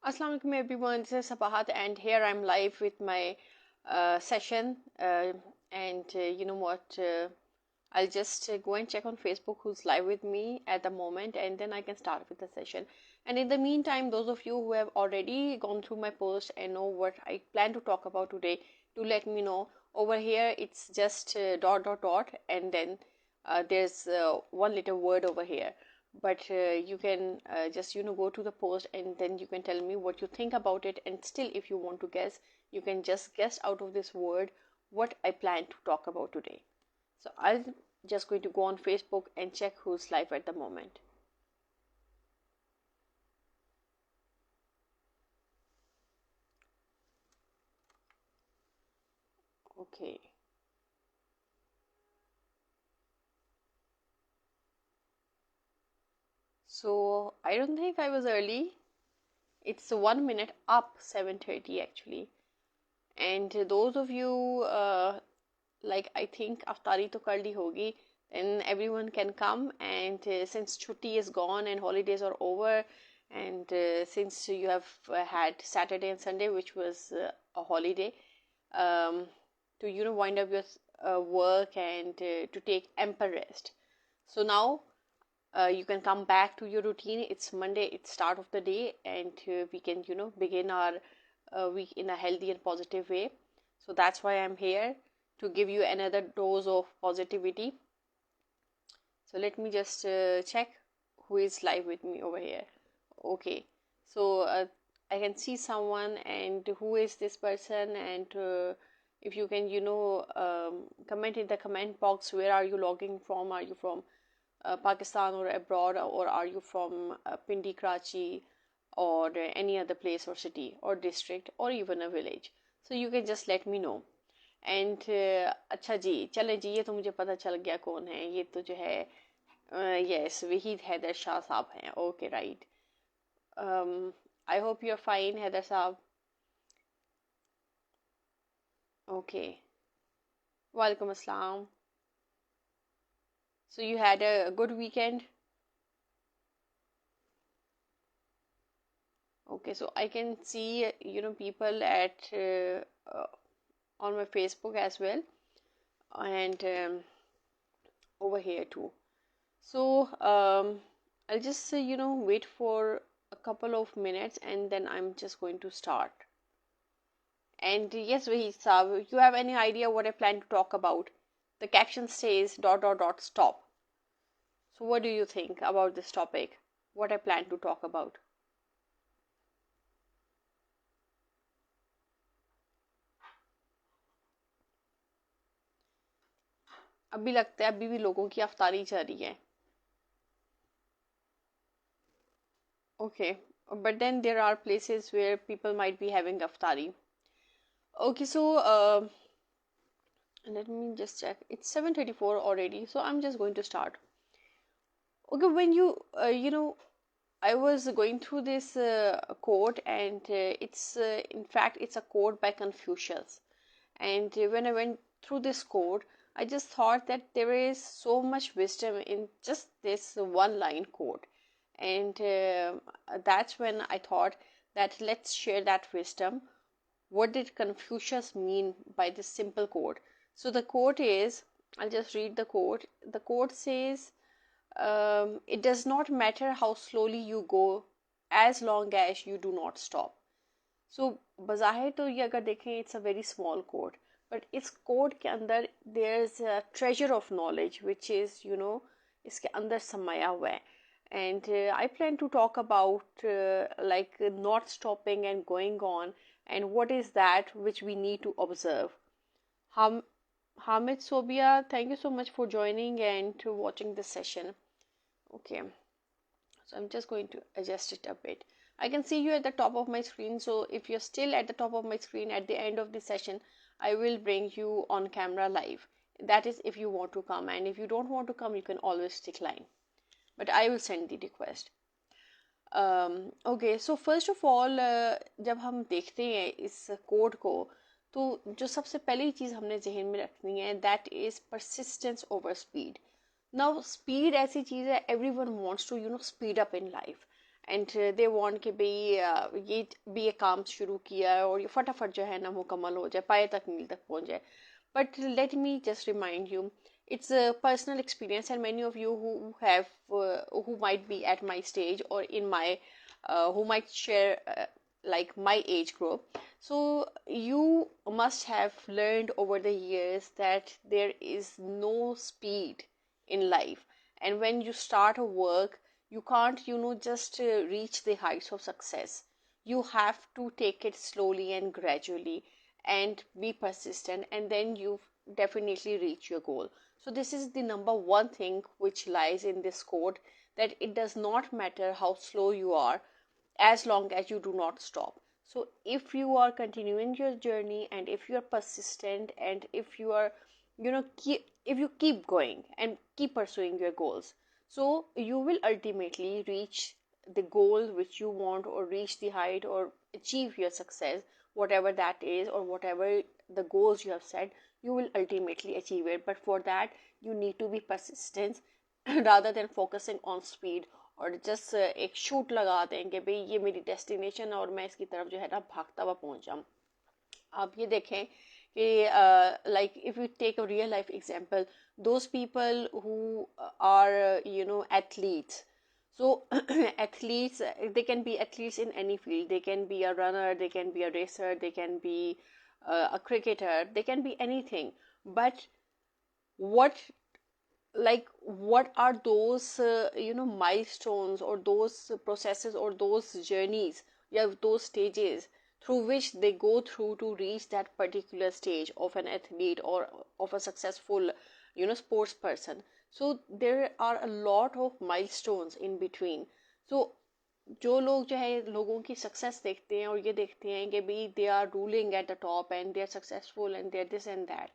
Assalamu alaikum everyone, this is Sabahat and here I'm live with my session and you know what, I'll just go and check on Facebook who's live with me at the moment and then I can start with the session. And in the meantime, those of you who have already gone through my post and know what I plan to talk about today, do let me know. Over here it's just dot dot dot and then there's one little word over here, but you can just go to the post and then you can tell me what you think about it, and still if you want to guess, you can just guess out of this word what I plan to talk about today. So I'll just going to go on Facebook and check who's live at the moment. Okay, so I don't think I was early. It's 1 minute up 7:30 actually. And those of you like I think aftari to kar li hogi, then everyone can come. And since chutti is gone and holidays are over, and since you have had Saturday and Sunday, which was a holiday, to wind up your work and to take ample rest. So now you can come back to your routine. It's Monday, it's start of the day, and we can begin our week in a healthy and positive way. So that's why I'm here, to give you another dose of positivity. So let me just check who is live with me over here. Okay, so I can see someone, and who is this person, and if you can comment in the comment box, where are you logging from? Are you from Pakistan or abroad, or are you from Pindi, Karachi, or any other place or city or district or even a village? So you can just let me know. And अच्छा जी, चलें जी, ये तो मुझे पता चल गया कौन है ये, तो जो है यस वहीद हैदर शाह साहब हैं. Okay right, I hope you are fine Haider साहब. ओके, वालेकुम अस्सलाम. So you had a good weekend? Okay, so I can see people at on my Facebook as well, and over here too. So I'll just wait for a couple of minutes and then I'm just going to start. And yes, Wahid Saab, you have any idea what I plan to talk about? The caption says dot dot dot stop. So what do you think about this topic? What I plan to talk about? अभी लगता है अभी भी लोगों की अफ्तारी चल रही है. Okay, but then there are places where people might be having iftari. Okay, so let me just check. It's 7:34 already, so I'm just going to start. Okay, when I was going through this quote, and it's in fact it's a quote by Confucius. And when I went through this quote, I just thought that there is so much wisdom in just this one line quote. And that's when I thought that let's share that wisdom. What did Confucius mean by this simple quote? So the quote is, I'll just read the quote. The quote says, it does not matter how slowly you go as long as you do not stop. So बज़ाहिर तो ये अगर देखें, it's a very small quote, but इस quote के अंदर there's a treasure of knowledge which is इसके अंदर समाया हुआ है. And I plan to talk about like not stopping and going on, and what is that which we need to observe. Hamid Sobia, thank you so much for joining and to watching this session. Okay, so I'm just going to adjust it a bit. I can see you at the top of my screen, so if you're still at the top of my screen at the end of the session, I will bring you on camera live. That is if you want to come, and if you don't want to come, you can always decline, but I will send the request. Okay, so first of all, जब हम देखते हैं इस code को, तो जो सबसे पहली चीज़ हमने जहन में रखनी है, that is persistence over speed. Now speed ऐसी चीज़ है, everyone wants to speed up in life, and they want कि भाई ये भी एक काम शुरू किया है और ये फटाफट जो है ना मुकम्मल हो जाए, पाए तक मील तक पहुंच जाए. But let me just remind you, it's a personal experience, and many of you who might be at my stage or in my who might share like my age group. So you must have learned over the years that there is no speed in life, and when you start a work, you can't just reach the heights of success. You have to take it slowly and gradually and be persistent, and then you definitely reach your goal. So this is the number one thing which lies in this quote, that it does not matter how slow you are as long as you do not stop. So if you are continuing your journey, and if you are persistent, and if you are if you keep going and keep pursuing your goals, so you will ultimately reach the goal which you want, or reach the height, or achieve your success, whatever that is, or whatever the goals you have set, you will ultimately achieve it. But for that, you need to be persistent rather than focusing on speed, और just एक shoot लगा दें कि भाई ये मेरी destination है और मैं इसकी तरफ जो है ना भागता हुआ पहुंच जाऊं. आप ये देखें कि like if you take a real life example, those people who are athletes. So athletes, they can be athletes in any field. They can be a runner, they can be a racer, they can be a cricketer, they can be anything. But what what are those milestones, or those processes, or those journeys, yeah, those stages through which they go through to reach that particular stage of an athlete or of a successful sports person. So there are a lot of milestones in between. So जो लोग जो है लोगों की success देखते हैं और ये देखते हैं कि भाई they are ruling at the top and they are successful and they are this and that,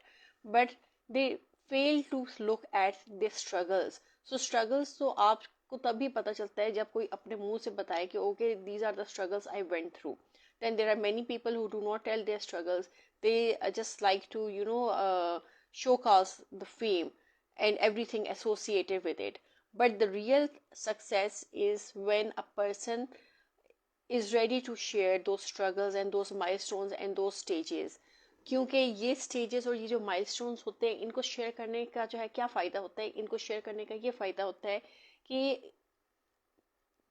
but they fail to look at the struggles. So struggles तो आपको तभी पता चलता है जब कोई अपने मुंह से बताए कि okay these are the struggles I went through. Then there are many people who do not tell their struggles. They just like to showcase the fame and everything associated with it. But the real success is when a person is ready to share those struggles and those milestones and those stages. क्योंकि ये stages और ये जो milestones होते हैं, इनको share करने का जो है क्या फ़ायदा होता है, इनको share करने का ये फ़ायदा होता है कि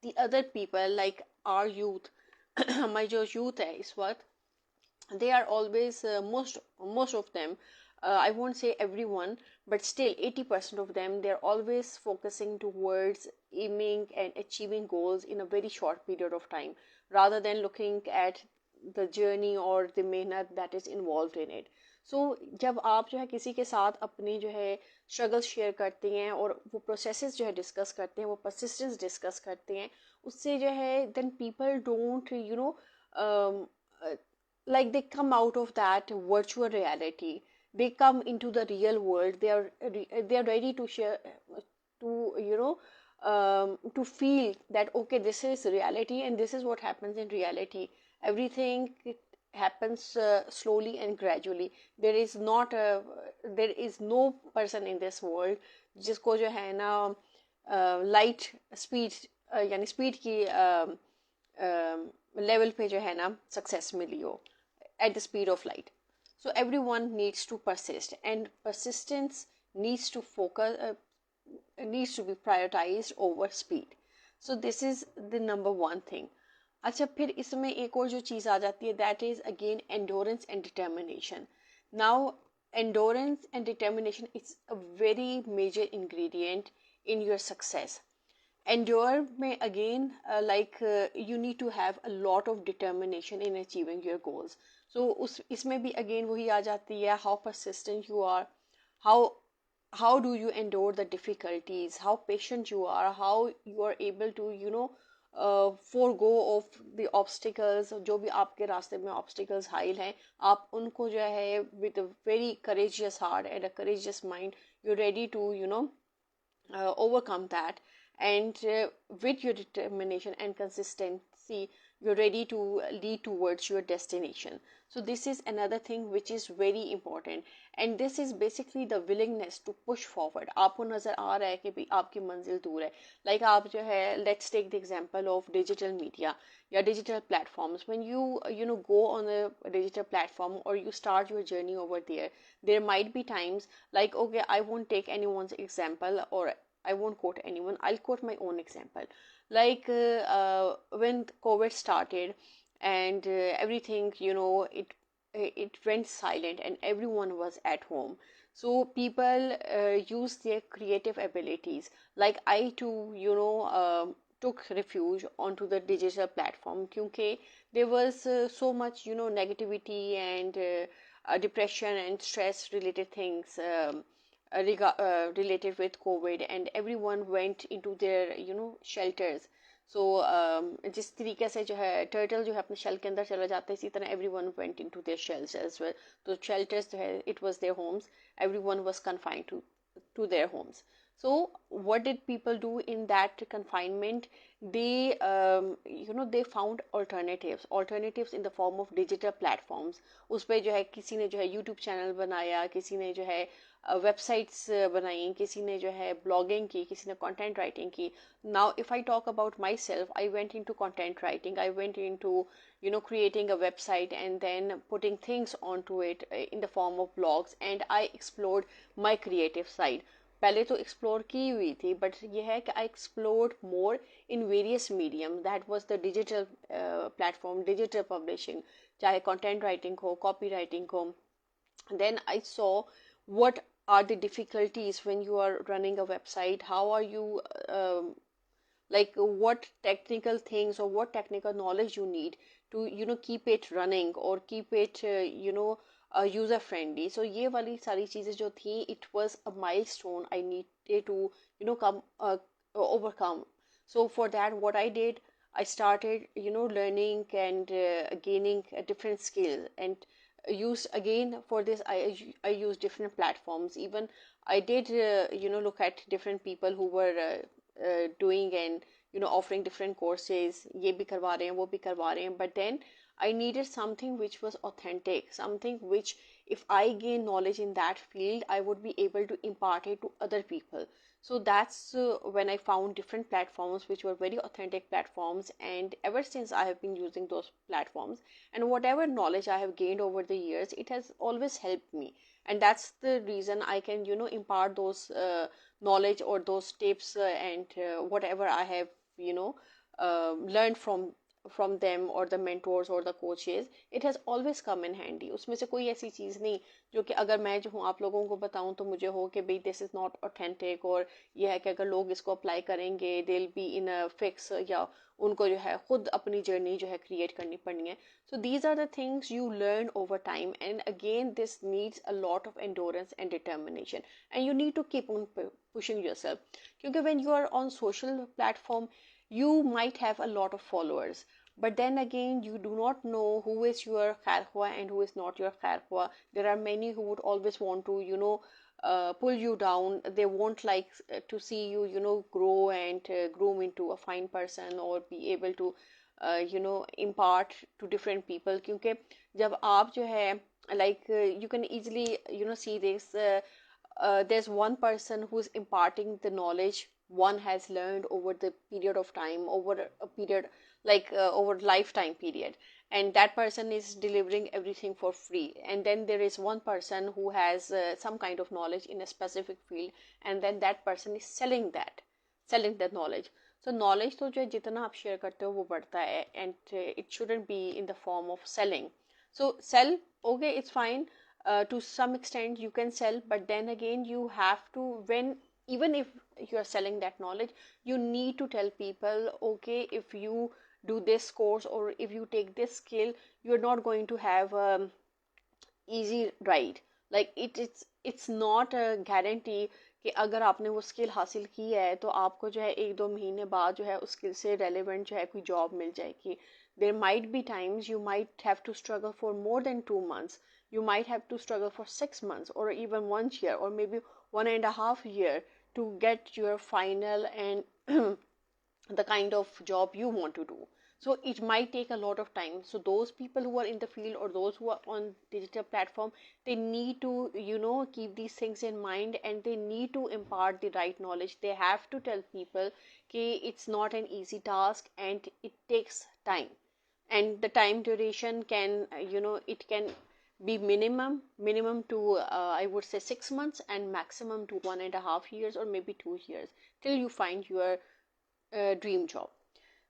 the other people like our youth, हमारी जो youth है इस वक्त, they are always most of them, I won't say everyone, but still 80% of them, they're always focusing towards aiming and achieving goals in a very short period of time, rather than looking at the journey or the mehnat that is involved in it. So जब आप जो है किसी के साथ अपनी जो है स्ट्रगल शेयर करते हैं और वो प्रोसेसेस जो है डिस्कस करते हैं, वो परसिस्टेंस डिस्कस करते हैं, उससे जो है then people don't like they come out of that virtual reality, they come into the real world, they are ready to share, to to feel that okay, this is reality and this is what happens in reality. Everything happens slowly and gradually. There is no person in this world जिसको जो है ना light speed यानी speed की level पे जो है ना सक्सेस मिली हो at the speed of light. So everyone needs to persist, and persistence needs to needs to be prioritized over speed. So this is the number one thing. अच्छा, फिर इसमें एक और जो चीज़ आ जाती है, that is again endurance and determination. Now endurance and determination is a very major ingredient in your success. Endure may again you need to have a lot of determination in achieving your goals. So इसमें भी again वही आ जाती है, how persistent you are, how do you endure the difficulties, how patient you are, how you are able to forego of the obstacles. जो भी आपके रास्ते में obstacles हाइल हैं, आप उनको जो है with a very courageous heart and a courageous mind, you're ready to overcome that. And with your determination and see you're ready to lead towards your destination. So this is another thing which is very important, and this is basically the willingness to push forward. आपको नजर आ रहा है कि भाई आपकी मंजिल दूर है, like आप जो है, let's take the example of digital media या digital platforms. When you go on a digital platform or you start your journey over there, there might be times like, okay, I won't take anyone's example, or I won't quote anyone, I'll quote my own example. Like when COVID started and everything, it went silent and everyone was at home. So people used their creative abilities. Like I too, took refuge onto the digital platform, क्योंकि there was so much, negativity and depression and stress related things related with COVID, and everyone went into their shelters. So जिस तरीके से जो है turtle जो है अपने shell के अंदर चला जाता है, इसी तरह everyone went into their shells as well. तो shelters जो है, it was their homes. Everyone was confined to their homes. So what did people do in that confinement? They they found alternatives in the form of digital platforms. उस पे जो है किसी ने जो है YouTube चैनल बनाया, किसी ने जो है वेबसाइट्स बनाई, किसी ने जो है ब्लॉगिंग की, किसी ने कंटेंट राइटिंग की. Now if I talk about myself, I went into content writing. I went into creating a website and then putting things onto it in the form of blogs, and I explored my creative side. पहले तो explore की हुई थी, but ये है कि I explored more in various medium. That was the digital platform, digital publishing, चाहे content writing हो, कॉपी राइटिंग हो. Then I saw what are the difficulties when you are running a website. How are you like what technical things or what technical knowledge you need to keep it running or keep it user friendly. So ये वाली सारी चीजें जो थी, it was a milestone I needed to come overcome. So for that, what I did, I started learning and gaining a different skill, and use again for this I use different platforms. Even I did look at different people who were doing and offering different courses, ये भी करवा रहे हैं, वो भी करवा रहे हैं. But then I needed something which was authentic, something which if I gain knowledge in that field, I would be able to impart it to other people. So that's when I found different platforms which were very authentic platforms, and ever since I have been using those platforms, and whatever knowledge I have gained over the years, it has always helped me. And that's the reason I can impart those knowledge or those tips and whatever I have learned from them or the mentors or the coaches. It has always come in handy. उसमें से कोई ऐसी चीज़ नहीं जो कि अगर मैं जो हूँ आप लोगों को बताऊँ तो मुझे हो कि भाई this is not authentic, और यह है कि अगर लोग इसको अप्लाई करेंगे they'll be in a fix, या उनको जो है खुद अपनी जर्नी जो है क्रिएट करनी पड़नी है. So these are the things you learn over time, and again this needs a lot of endurance and determination, and you need to keep on pushing yourself. क्योंकि when you are on social platform, you might have a lot of followers, but then again you do not know who is your kharkhwa and who is not your kharkhwa. There are many who would always want to pull you down. They won't like to see you grow and groom into a fine person or be able to impart to different people. क्योंकि जब आप जो है like you can easily see this, there's one person who's imparting the knowledge one has learned over the period of time, over a period like over lifetime period, and that person is delivering everything for free. And then there is one person who has some kind of knowledge in a specific field, and then that person is selling that knowledge. So knowledge तो जो जितना आप share करते हो वो बढ़ता है, and it shouldn't be in the form of selling. So sell, okay, it's fine, to some extent you can sell, but then again you have to, even if you are selling that knowledge, you need to tell people, okay, if you do this course or if you take this skill, you're not going to have easy ride. Like it's not a guarantee कि अगर आपने वो skill हासिल की है तो आपको जो है 1-2 महीने बाद जो है उस स्किल से रेलेवेंट जो है कोई जॉब मिल जाएगी. There might be times you might have to struggle for more than 2 months. You might have to struggle for 6 months or even 1 year or maybe 1.5 year to get your final and the kind of job you want to do. So it might take a lot of time. So those people who are in the field or those who are on digital platform, they need to, keep these things in mind, and they need to impart the right knowledge. They have to tell people that it's not an easy task and it takes time. And the time duration can, it can be minimum to, I would say 6 months, and maximum to 1.5 years or maybe 2 years, till you find your dream job.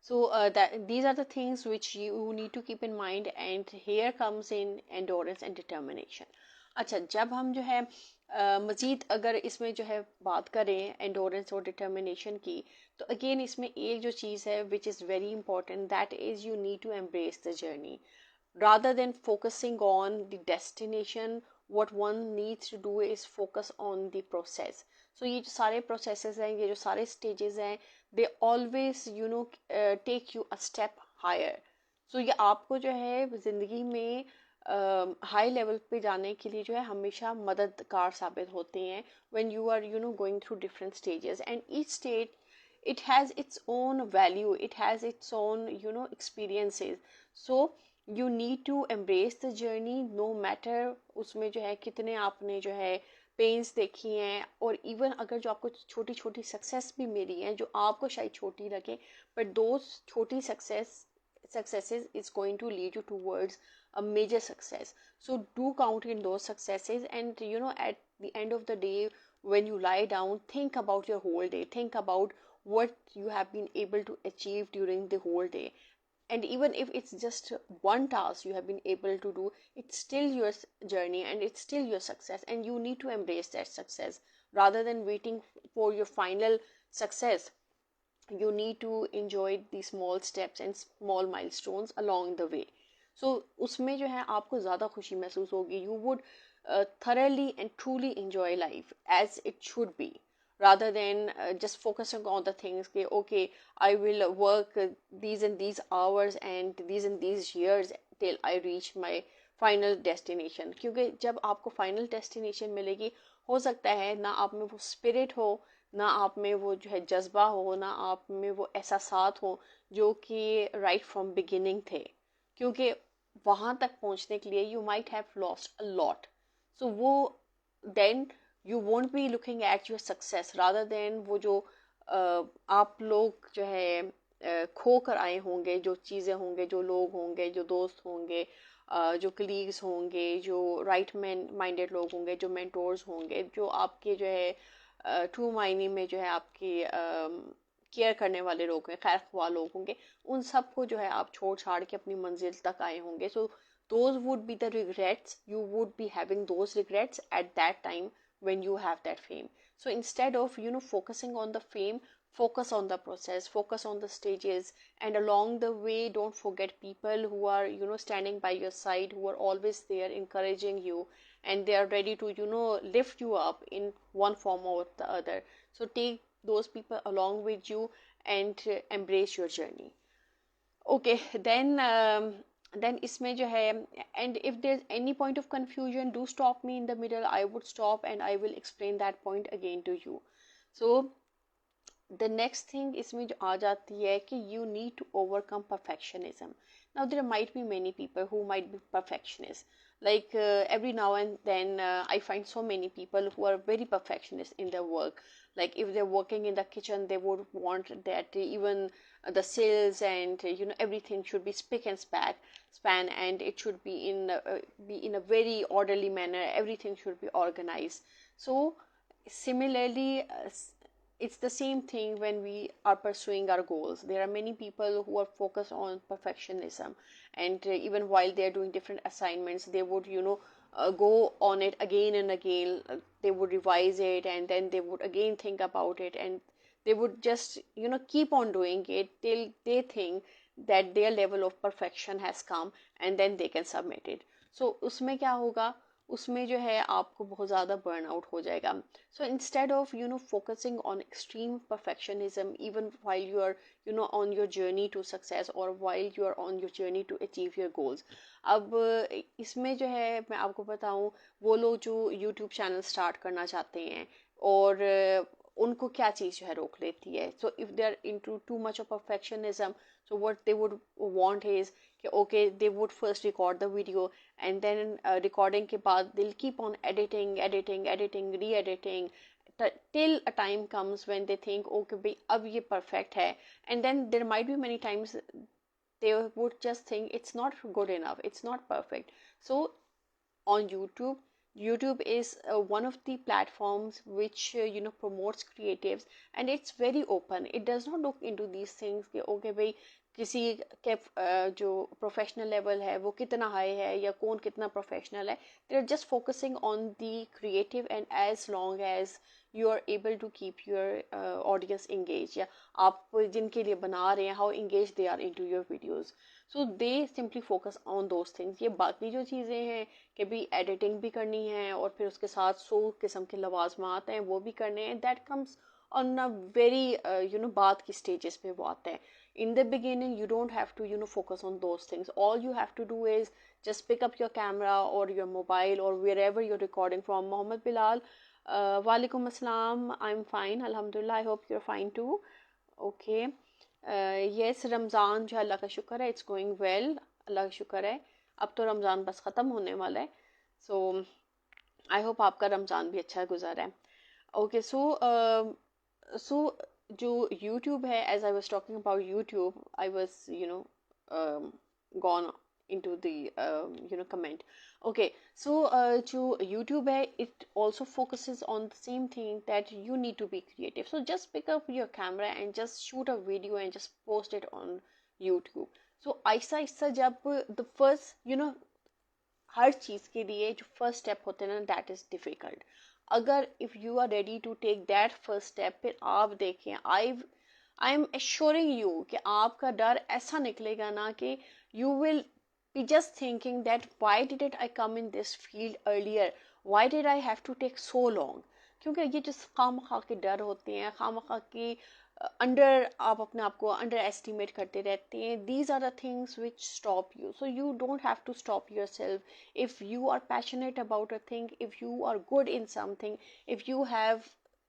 So that these are the things which you need to keep in mind, and here comes in endurance and determination. अच्छा, जब हम जो है मज़ीद अगर इसमें जो है बात करें एंडोरेंस और डिटर्मिनेशन की, तो अगेन इसमें एक जो चीज़ है which is very important, that is you need to embrace the journey rather than focusing on the destination. What one needs to do is focus on the process. So ये जो सारे processes हैं, ये जो सारे stages हैं, they always take you a step higher. So ये आपको जो है ज़िंदगी में हाई लेवल पे जाने के लिए जो है हमेशा मददगार साबित होते हैं, when you are going through different stages, and each stage it has its own value, it has its own experiences. So you need to embrace the journey, no matter उसमें जो है कितने आपने जो है पेन्स देखी हैं, और इवन अगर जो आपको छोटी छोटी सक्सेस भी मिली हैं जो आपको शायद छोटी लगे, बट दोज छोटी successes is going to lead you towards a major success. So do count in those successes, and at the end of the day, when you lie down, think about your whole day, think about what you have been able to achieve during the whole day. And even if it's just one task you have been able to do, it's still your journey and it's still your success, and you need to embrace that success rather than waiting for your final success. You need to enjoy the small steps and small milestones along the way. So उसमें जो है आपको ज़्यादा खुशी महसूस होगी. You would thoroughly and truly enjoy life as it should be, rather than just focusing on the things कि okay, I will work these and these hours and these years till I reach my final destination. क्योंकि जब आपको final destination मिलेगी, हो सकता है ना आप में वो spirit हो, ना आप में वो जो है जज्बा हो, ना आप में वो एहसासात हो जो कि right from beginning थे, क्योंकि वहाँ तक पहुँचने के लिए you might have lost a lot. So वो then you won't be looking at your success, rather than वो जो आप लोग जो है खो कर आए होंगे, जो चीज़ें होंगे, जो लोग होंगे, जो दोस्त होंगे, जो कलीग्स होंगे, जो राइट माइंडेड लोग होंगे, जो मेंटोर्स होंगे, जो आपके जो है ट्रू मायने में जो है आपकी केयर करने वाले लोग हैं, खैर ख्वाह लोग होंगे, उन सबको जो है आप छोड़ छाड़ के अपनी मंजिल तक आए होंगे. सो those would be the regrets. You would be having those regrets at that time when you have that fame. So instead of focusing on the fame, focus on the process, focus on the stages, and along the way don't forget people who are standing by your side, who are always there encouraging you, and they are ready to lift you up in one form or the other. So take those people along with you and embrace your journey. Okay, then इसमें जो है, and if there's any point of confusion, do stop me in the middle. I would stop and I will explain that point again to you. So the next thing इसमें जो आ जाती है कि you need to overcome perfectionism. Now there might be many people who might be perfectionists. Like every now and then I find so many people who are very perfectionist in their work. Like if they're working in the kitchen, they would want that even the sales and everything should be spick and span, and it should be in a very orderly manner. Everything should be organized. So similarly, it's the same thing when we are pursuing our goals. There are many people who are focused on perfectionism, and even while they are doing different assignments, they would go on it again and again. They would revise it, and then they would again think about it, and they would just keep on doing it till they think that their level of perfection has come, and then they can submit it. So उसमें क्या होगा, उसमें जो है आपको बहुत ज़्यादा burn out हो जाएगा. So instead of focusing on extreme perfectionism even while you are on your journey to success, or while you are on your journey to achieve your goals. अब इसमें जो है मैं आपको बताऊं, वो लोग जो YouTube चैनल स्टार्ट करना चाहते हैं और उनको क्या चीज़ जो है रोक लेती है. So if they are into too much of perfectionism, so what they would want is कि okay, they would first record the video, and then recording के बाद they'll keep on editing, re-editing till a time comes when they think okay भाई अब ये perfect है, and then there might be many times they would just think it's not good enough, it's not perfect. So on YouTube is one of the platforms which promotes creatives, and it's very open. It does not look into these things कि okay भाई किसी के जो professional level है वो कितना high है या कौन कितना प्रोफेशनल है. They are just focusing on the creative, and as long as you are able to keep your audience engaged, या आप जिनके लिए बना रहे हैं how engaged they are into your videos, so they simply focus on those things. ये बाकी जो चीज़ें हैं कि भी एडिटिंग भी करनी है और फिर उसके साथ 100 किस्म के लवाजमात हैं वो भी करने हैं, that comes on a very बाद की stages पे वो आता है. In the beginning you don't have to focus on those things. All you have to do is just pick up your camera or your mobile or wherever you're recording from. Mohammed Bilal, Walaikum Assalam. I'm fine, Alhamdulillah. I hope you're fine too. Okay. Yes, Ramzan जो अल्लाह का शुक्र है, it's going well. अल्लाह का शुक्र है. अब तो रमज़ान बस ख़त्म होने वाला है. So I hope आपका रमज़ान भी अच्छा गुज़रा है. Okay, so जो YouTube है, as I was talking about YouTube, I was gone into the comment. Okay, so जो YouTube है, it also focuses on the same thing, that you need to be creative. So just pick up your camera and just shoot a video and just post it on YouTube. So ऐसा ऐसा जब the first हर चीज़ के लिए जो first step होते हैं ना, that is difficult. अगर if you are ready to take that first step, फिर आप देखें, आई एम एश्योरिंग यू कि आपका डर ऐसा निकलेगा ना कि you will be just thinking that why did it I come in this field earlier, why did I have to take so long. क्योंकि ये जो खामखा के डर होते हैं, खामखा की आप अपने आप को अंडर एस्टिमेट करते रहते हैं. These are the things which stop you. So you don't have to stop yourself. If you are passionate about a thing, if you are good in something, if you have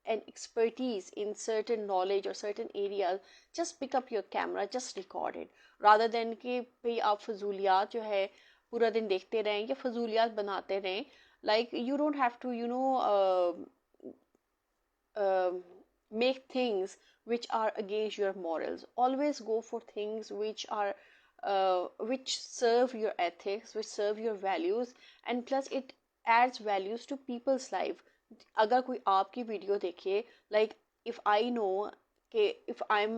an expertise in certain knowledge or certain areas, just pick up your camera, just record it, rather than कि भाई आप फजूलियात जो है पूरा दिन देखते रहें या फजूलियात बनाते रहें. like you don't have to make things which are against your morals. Always go for things which are which serve your ethics, which serve your values, and plus it adds values to people's life. अगर कोई आपकी video देखे, like if I know कि if I'm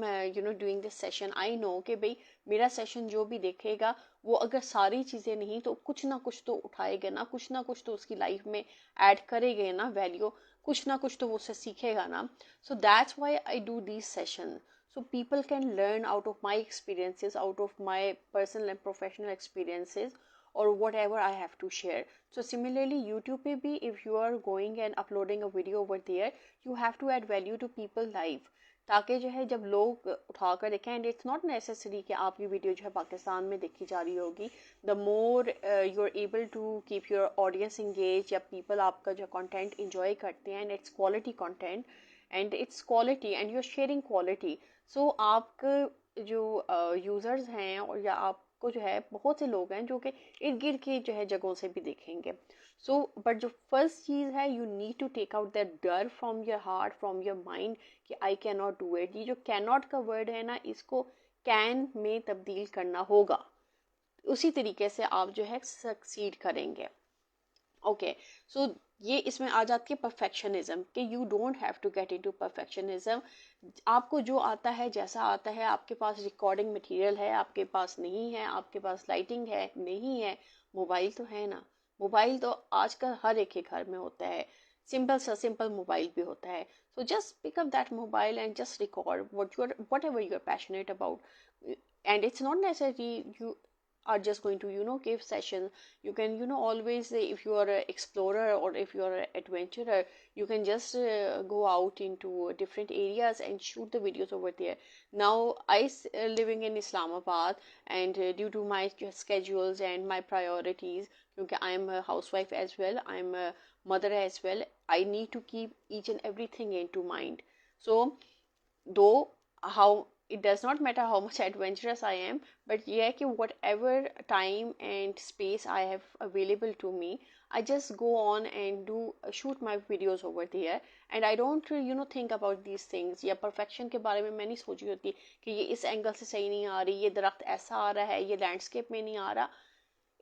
doing this session, I know कि भाई मेरा session जो भी देखेगा वो अगर सारी चीज़ें नहीं तो कुछ ना कुछ तो उठाएगा ना, कुछ ना कुछ तो उसकी लाइफ में ऐड करेगा ना वैल्यू, कुछ ना कुछ तो वो उससे सीखेगा ना. So that's why I do these sessions, so people can learn out of my experiences, out of my personal and professional experiences, or whatever I have to share. So similarly YouTube पे भी if you are going and uploading a video over there, you have to add value to people's life, ताकि जो है जब लोग उठाकर देखें. And it's not necessary कि आपकी वीडियो जो है पाकिस्तान में देखी जा रही होगी. The more you are able to keep your audience engage, या पीपल आपका जो कंटेंट इंजॉय करते हैं, and it's quality content, and it's quality, and you are sharing quality. So आपके जो यूज़र्स हैं और या आपको जो है बहुत से लोग हैं जो कि इर्द गिर्द की जो है जगहों से भी देखेंगे. सो बट जो फर्स्ट चीज़ है, you need to take out that डर from your heart, from your mind कि I can not do it. ये जो कैन नॉट का वर्ड है ना, इसको कैन में तब्दील करना होगा. उसी तरीके से आप जो है सक्सीड करेंगे. ओके, सो ये इसमें आ जाती है परफेक्शनिज्म कि you don't have to get into perfectionism. आपको जो आता है, जैसा आता है, आपके पास रिकॉर्डिंग मटेरियल है, आपके पास नहीं है, आपके पास लाइटिंग है नहीं है, मोबाइल तो है ना. मोबाइल तो आजकल हर एक के घर में होता है, सिंपल सा सिंपल मोबाइल भी होता है. So just pick up that mobile and just record whatever you are passionate about. And it's not necessary you are just going to give sessions. You can always, if you are an explorer or if you are an adventurer, you can just go out into different areas and shoot the videos over there. Now living in Islamabad, and due to my schedules and my priorities, because I am a housewife as well, I am a mother as well, I need to keep each and everything into mind. So though how it does not matter how much adventurous I am, but yeah कि whatever time and space I have available to me, I just go on and do shoot my videos over there, and I don't think about these things या perfection के बारे में मैं नहीं सोच रही होती कि ये इस एंगल से सही नहीं आ रही, ये दरख्त ऐसा आ रहा है, ये लैंडस्केप में नहीं आ रहा.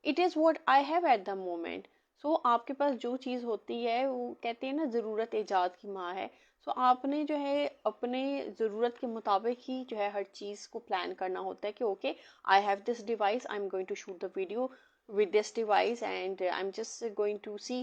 It is what I have at the moment. So आपके पास जो चीज़ होती है वो कहते हैं ना ज़रूरत ईजाद की माँ है. सो आपने जो है अपने ज़रूरत के मुताबिक ही जो है हर चीज़ को प्लान करना होता है कि okay I have this device, I am going to shoot the video with this device, and I'm just going to see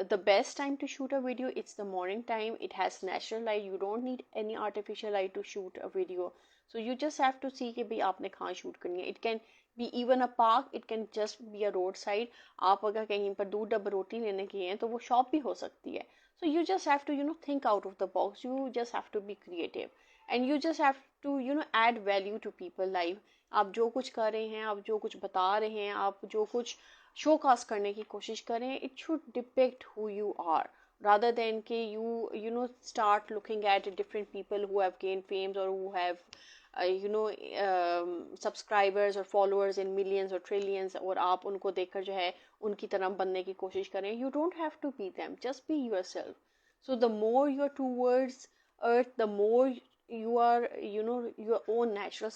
the best time to shoot a video. It's the morning time, it has natural light, you don't need any artificial light to shoot a video. So you just have to see कि भाई आपने कहाँ shoot करनी है. It can be even a park, it can just be a roadside. आप अगर कहीं पर दूध डब्बा रोटी लेने गए हैं तो वो शॉप भी हो सकती है. So you just have to think out of the box, you just have to be creative, and you just have to add value to people life. आप जो कुछ कर रहे हैं, आप जो कुछ बता रहे हैं, आप जो कुछ शो कास्ट करने की कोशिश करें, it should depict who you are rather than कि start looking at different people who have gained fame or who have subscribers or followers in millions or trillions, और आप उनको देखकर जो है उनकी तरह बनने की कोशिश करें. You don't have to be them, just be yourself. So the more you're towards earth, the more you are your own natural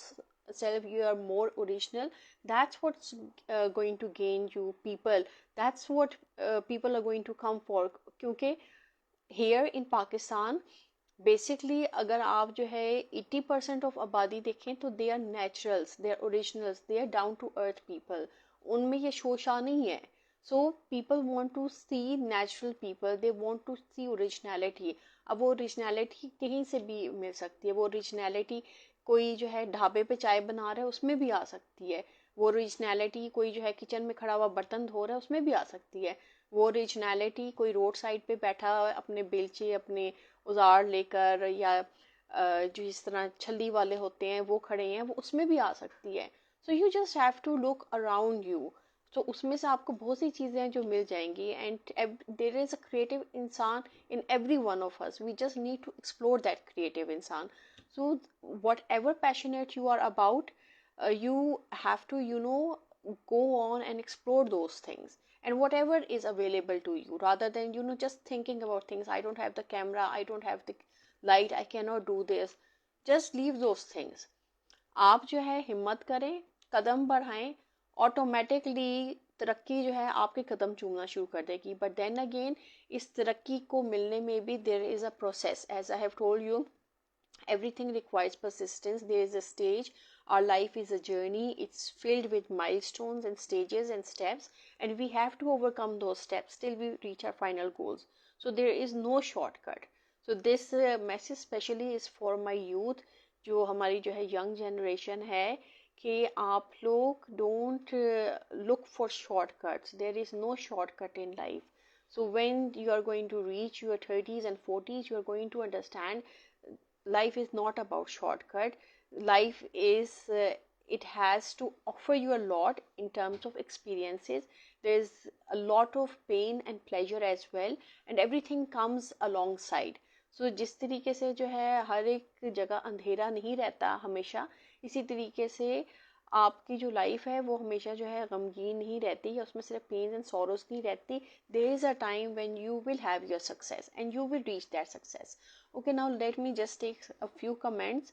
self, you are more original. That's what's going to gain you people. That's what people are going to come for. क्योंकि here in Pakistan basically अगर आप जो है 80% of आबादी देखें तो they are naturals, they are originals, they are down to earth people. उनमें ये शोशा नहीं है. So people want to see natural people, they want to see originality. अब वो ओरिजिनलिटी कहीं से भी मिल सकती है. वो ओरिजिनलिटी कोई जो है ढाबे पे चाय बना रहा है उसमें भी आ सकती है. वो ओरिजिनलिटी कोई जो है किचन में खड़ा हुआ बर्तन धो रहा है उसमें भी आ सकती है. वो ओरिजिनलिटी कोई रोड साइड पे बैठा अपने बेलचे अपने औजार लेकर या जो इस तरह छल्ली वाले होते हैं वो खड़े हैं, वो उसमें भी आ सकती है. So you just have to look around you. तो उसमें से आपको बहुत सी चीज़ें हैं जो मिल जाएंगी. And there is a creative इंसान in every one of us. We just need to explore that creative इंसान. So whatever passionate you are about, you have to go on and explore those things and whatever is available to you, rather than just thinking about things. I don't have the camera, I don't have the light, I cannot do this. Just leave those things. आप जो है हिम्मत करें, कदम बढ़ाएं, automatically तरक्की जो है आपके कदम चूमना शुरू कर देगी. बट देन अगेन इस तरक्की को मिलने में भी there is a process. As I have told you, everything requires persistence. There is a stage. Our life is a journey. It's filled with milestones and stages and steps, and we have to overcome those steps till we reach our final goals. So there is no shortcut. So this message especially is for my youth, जो हमारी जो है young generation है, कि आप लोग don't look for shortcuts. There is no shortcut in life. So when you are going to reach your 30s and 40s, you are going to understand life is not about shortcut. Life is it has to offer you a lot in terms of experiences. There's a lot of pain and pleasure as well, and everything comes alongside. So जिस तरीके से जो है हर एक जगह अंधेरा नहीं रहता हमेशा, इसी तरीके से आपकी जो लाइफ है वो हमेशा जो है गमगीन नहीं रहती, या उसमें सिर्फ पेन एंड सॉरोज नहीं रहती. There is a time when you will have your success and you will reach that success. Okay, now let me just take a few comments.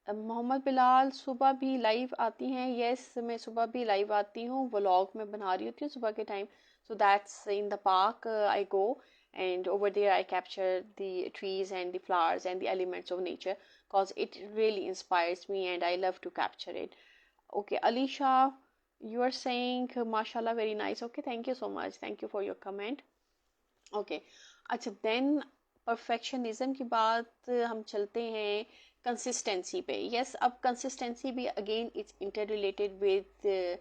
Mohammad Bilal, सुबह भी लाइव आती हैं? यस, मैं सुबह भी लाइव आती हूँ, व्लॉग में बना रही होती हूँ सुबह के time. So that's in the park I go, and over there I capture the trees and the flowers and the elements of nature, because it really inspires me and I love to capture it. Okay, Alisha, you are saying mashallah, very nice. Okay, thank you so much, thank you for your comment. Okay, अच्छा, then perfectionism की बात हम चलते हैं consistency पे. Yes, अब consistency भी again it's inter related with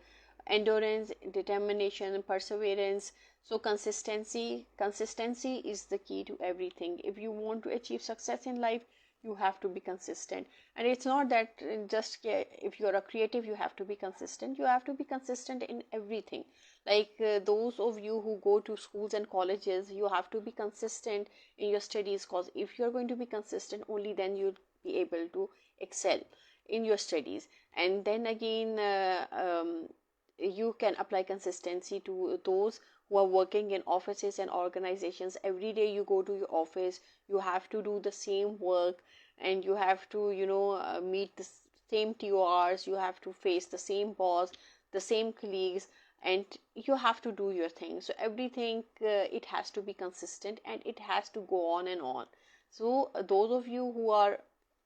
endurance, determination, perseverance. So consistency is the key to everything. If you want to achieve success in life, you have to be consistent. And it's not that just if you're a creative you have to be consistent. You have to be consistent in everything. Like those of you who go to schools and colleges, you have to be consistent in your studies, because if you're going to be consistent, only then you'll be able to excel in your studies. And then again, you can apply consistency to those who are working in offices and organizations. Every day you go to your office, you have to do the same work, and you have to, meet the same TORs, you have to face the same boss, the same colleagues, and you have to do your thing. So everything, it has to be consistent, and it has to go on and on. So those of you who are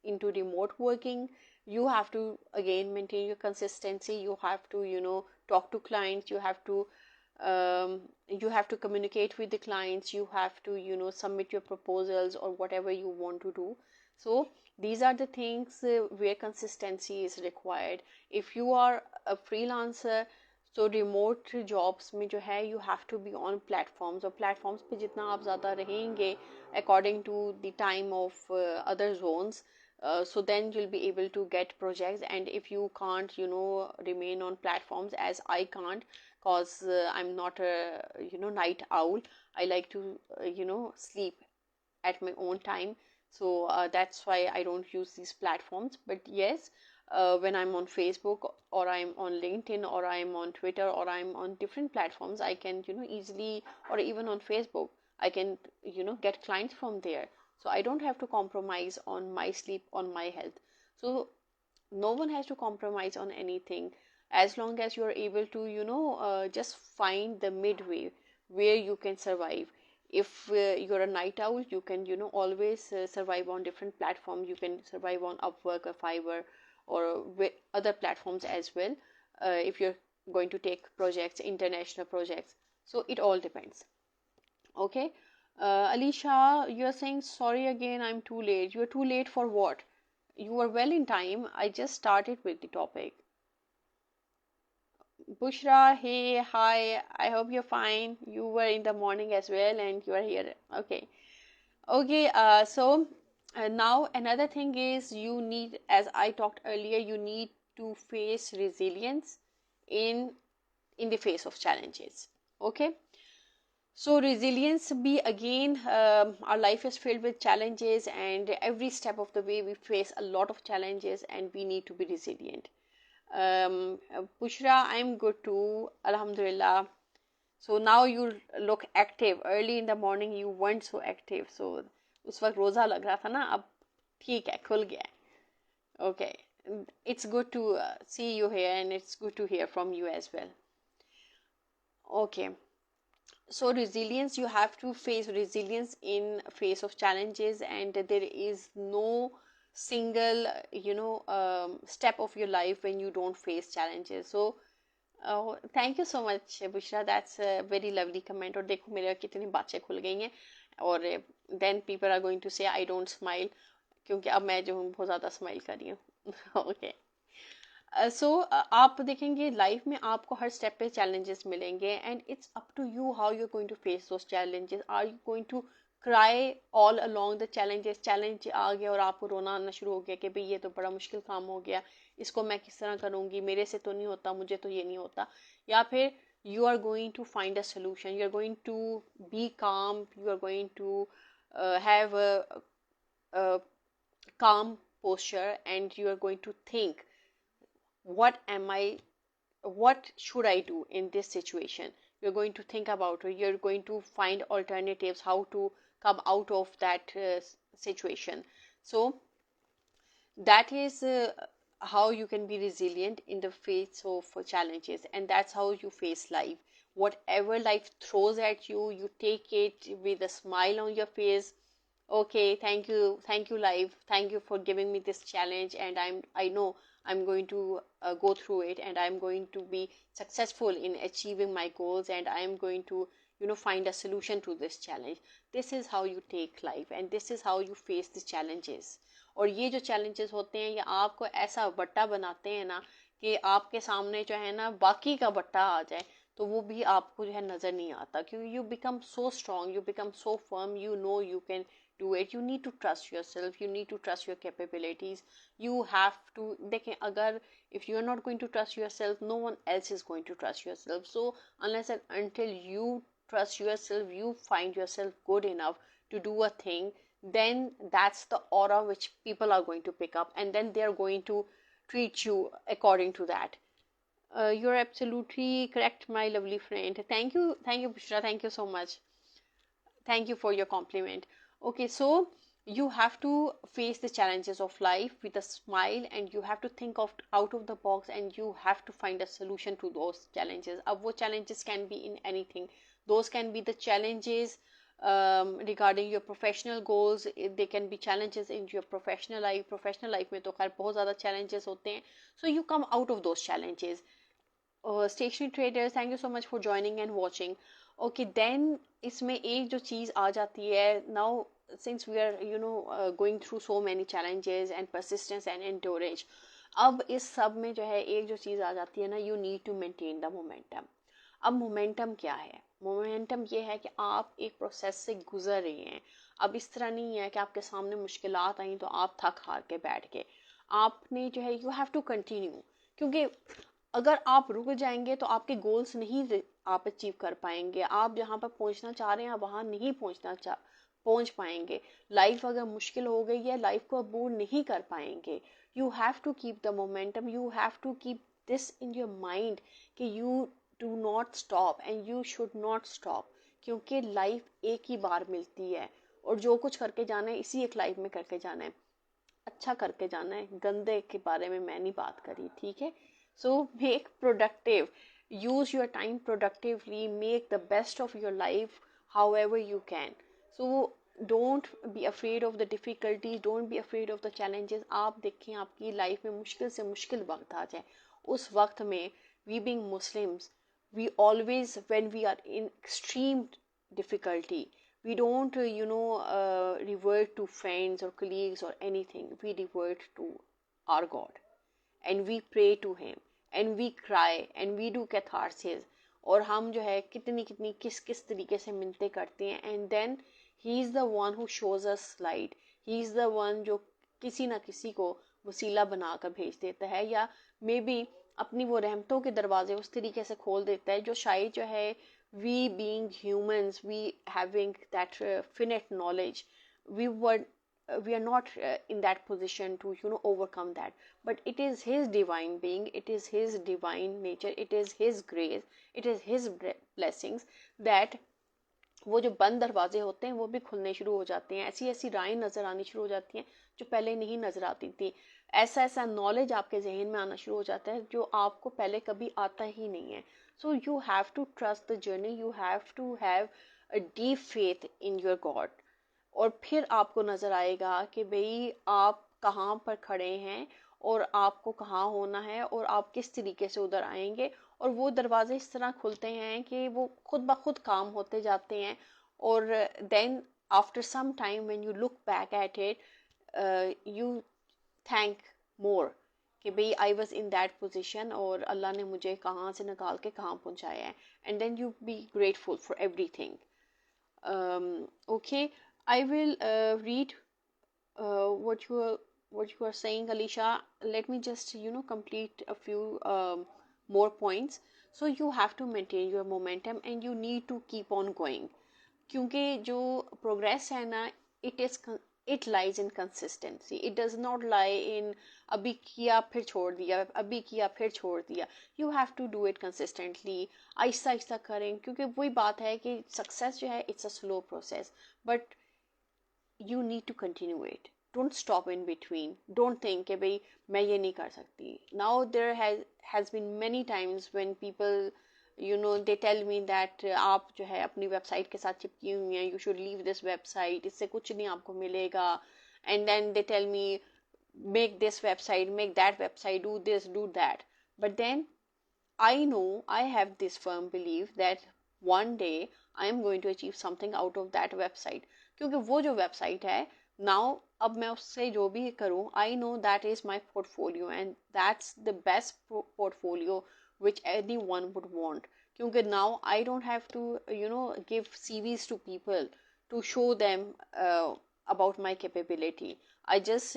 into remote working, you have to again maintain your consistency. You have to talk to clients, you have to communicate with the clients, you have to submit your proposals or whatever you want to do. So these are the things where consistency is required. If you are a freelancer, so remote jobs में जो है, you have to be on platforms, और platforms पे जितना आप ज़्यादा रहेंगे according to the time of other zones, so then you'll be able to get projects. And if you can't remain on platforms, as I can't, because I'm not a night owl. I like to sleep at my own time. So that's why I don't use these platforms. But yes, when I'm on Facebook, or I'm on LinkedIn, or I'm on Twitter, or I'm on different platforms, I can easily, or even on Facebook, I can get clients from there. So I don't have to compromise on my sleep, on my health. So no one has to compromise on anything, as long as you're able to just find the midway where you can survive. If you're a night owl, you can always survive on different platforms. You can survive on Upwork or Fiverr, or other platforms as well, if you're going to take projects, international projects. So it all depends. Okay. Alicia, you're saying sorry again, I'm too late. You're too late for what? You were well in time. I just started with the topic. Bushra, hey, hi, I hope you're fine. You were in the morning as well, and you are here. Okay. Okay, so now another thing is, you need, as I talked earlier, you need to face resilience in the face of challenges. Okay. So resilience be again, our life is filled with challenges, and every step of the way we face a lot of challenges, and we need to be resilient. Bushra, I'm good too, Alhamdulillah. So now you look active. Early in the morning you weren't so active. So उस वक्त रोज़ा लग रहा था ना, अब ठीक है, खुल गया है. Okay, it's good to see you here, and it's good to hear from you as well. Okay. So resilience, you have to face resilience in face of challenges, and there is no single step of your life when you don't face challenges. So thank you so much, Bushra. That's a very lovely comment. और देखो मेरे कितनी बातें खुल गई हैं. और then people are going to say I don't smile, क्योंकि अब मैं जो हूँ बहुत ज़्यादा स्माइल कर रही हूँ. Okay. So आप देखेंगे लाइफ में आपको हर स्टेप पे चैलेंजेस मिलेंगे, and it's up to you how you are going to face those challenges. Are you going to cry all along the challenges? Challenge आ गया और आपको रोना आना शुरू हो गया कि भाई ये तो बड़ा मुश्किल काम हो गया, इसको मैं किस तरह करूँगी, मेरे से तो नहीं होता, मुझे तो ये नहीं होता. या फिर you are going to find a solution, you are going to be calm, you are going to have a calm posture, and you are going to think, what should I do in this situation? You're going to think about it. You're going to find alternatives, how to come out of that situation. So that is how you can be resilient in the face of challenges, and that's how you face life. Whatever life throws at you, you take it with a smile on your face. Okay, thank you life, thank you for giving me this challenge, and I know I'm going to go through it, and I'm going to be successful in achieving my goals, and I'm going to find a solution to this challenge. This is how you take life, and this is how you face the challenges. और ये जो challenges होते हैं, ये आपको ऐसा बट्टा बनाते हैं ना कि आपके सामने जो है ना बाकी का बट्टा आ जाए तो वो भी आपको जो है नज़र नहीं आता, क्योंकि you become so strong, you become so firm, you know you can do it. You need to trust yourself, you need to trust your capabilities. You have to, देखें अगर if you are not going to trust yourself, no one else is going to trust yourself. So unless and until you trust yourself, you find yourself good enough to do a thing, then that's the aura which people are going to pick up, and then they are going to treat you according to that. You're absolutely correct, my lovely friend. Thank you, Bushra. Thank you so much. Thank you for your compliment. Okay, so you have to face the challenges of life with a smile, and you have to think of out of the box, and you have to find a solution to those challenges. Ab wo challenges can be in anything. Those can be the challenges regarding your professional goals. They can be challenges in your professional life. Professional life में तो खैर बहुत ज़्यादा challenges होते हैं. So you come out of those challenges. Stationary traders, thank you so much for joining and watching. Okay, then इसमें एक जो चीज़ आ जाती है, now since we are going through so many challenges and persistence and endurance, अब इस सब में जो है एक जो चीज़ आ जाती है ना, you need to maintain the momentum. अब मोमेंटम क्या है? मोमेंटम ये है कि आप एक प्रोसेस से गुजर रहे हैं. अब इस तरह नहीं है कि आपके सामने मुश्किलात आई तो आप थक हार के बैठ गए. आपने जो है यू हैव टू कंटिन्यू, क्योंकि अगर आप रुक जाएंगे तो आपके गोल्स नहीं आप अचीव कर पाएंगे. आप जहाँ पर पहुँचना चाह रहे हैं वहाँ नहीं पहुँच पाएंगे. लाइफ अगर मुश्किल हो गई है, लाइफ को अबूर नहीं कर पाएंगे. You have to keep the momentum, you have to keep this in your mind कि you do not stop and you should not stop, क्योंकि लाइफ एक ही बार मिलती है और जो कुछ करके जाना है इसी एक लाइफ में करके जाना है. अच्छा करके जाना है, गंदे के बारे में मैं नहीं बात करी, ठीक है. So make productive, use your time productively, make the best of your life however you can. So don't be afraid of the difficulties, don't be afraid of the challenges. आप देखें आपकी लाइफ में मुश्किल से मुश्किल वक्त आ जाए, उस वक्त में we being Muslims, we always, when we are in extreme difficulty, we don't revert to friends or colleagues or anything. We revert to our God and we pray to him and we cry and we do catharsis. और हम जो है कितनी किस तरीके से मिन्नतें करते हैं, and then he is the one who shows us light. He is the one जो किसी ना किसी को वसीला बनाकर भेज देता है, या मे बी अपनी वो रहमतों के दरवाजे उस तरीके से खोल देता है जो शायद जो है we being humans, we having that finite knowledge, we are not in that position to overcome that. But it is his divine being, it is his divine nature, it is his grace, it is his blessings that वो जो बंद दरवाजे होते हैं वो भी खुलने शुरू हो जाते हैं. ऐसी ऐसी राहें नज़र आनी शुरू हो जाती हैं जो पहले नहीं नज़र आती थी. ऐसा नॉलेज आपके जहन में आना शुरू हो जाता है जो आपको पहले कभी आता ही नहीं है. So you have to trust the journey, you have to have a deep faith in your God. और फिर आपको नज़र आएगा कि भाई आप कहाँ पर खड़े हैं और आपको कहाँ होना है और आप किस तरीके से उधर आएंगे. और वो दरवाजे इस तरह खुलते हैं कि वो खुद ब खुद काम होते जाते हैं. और then after some time when you look back at it, you thank more कि भाई I was in that position और अल्लाह ने मुझे कहाँ से निकाल के कहाँ पहुँचाया है. And then you be grateful for everything. Okay, I will read what you are saying, Alicia. Let me just complete a few more points. So you have to maintain your momentum and you need to keep on going. क्योंकि जो progress है ना, it lies in consistency. It does not lie in अभी किया फिर छोड़ दिया, अभी किया फिर छोड़ दिया. You have to do it consistently. Aahista Aahista करें, क्योंकि वही बात है कि success जो है it's a slow process, but you need to continue it. Don't stop in between. Don't think कि भाई मैं ये नहीं कर सकती. Now there has been many times when people they tell me that आप जो है अपनी वेबसाइट के साथ चिपकी हुई हैं, you should leave this website, इससे कुछ नहीं आपको मिलेगा. And then they tell me make this website, make that website, do this, do that. But then I know, I have this firm belief that one day I am going to achieve something out of that website. क्योंकि वो जो website है now, अब मैं उससे जो भी करूँ, I know that is my portfolio and that's the best portfolio which any one would want. क्योंकि now I don't have to give CVs to people to show them about my capability. I just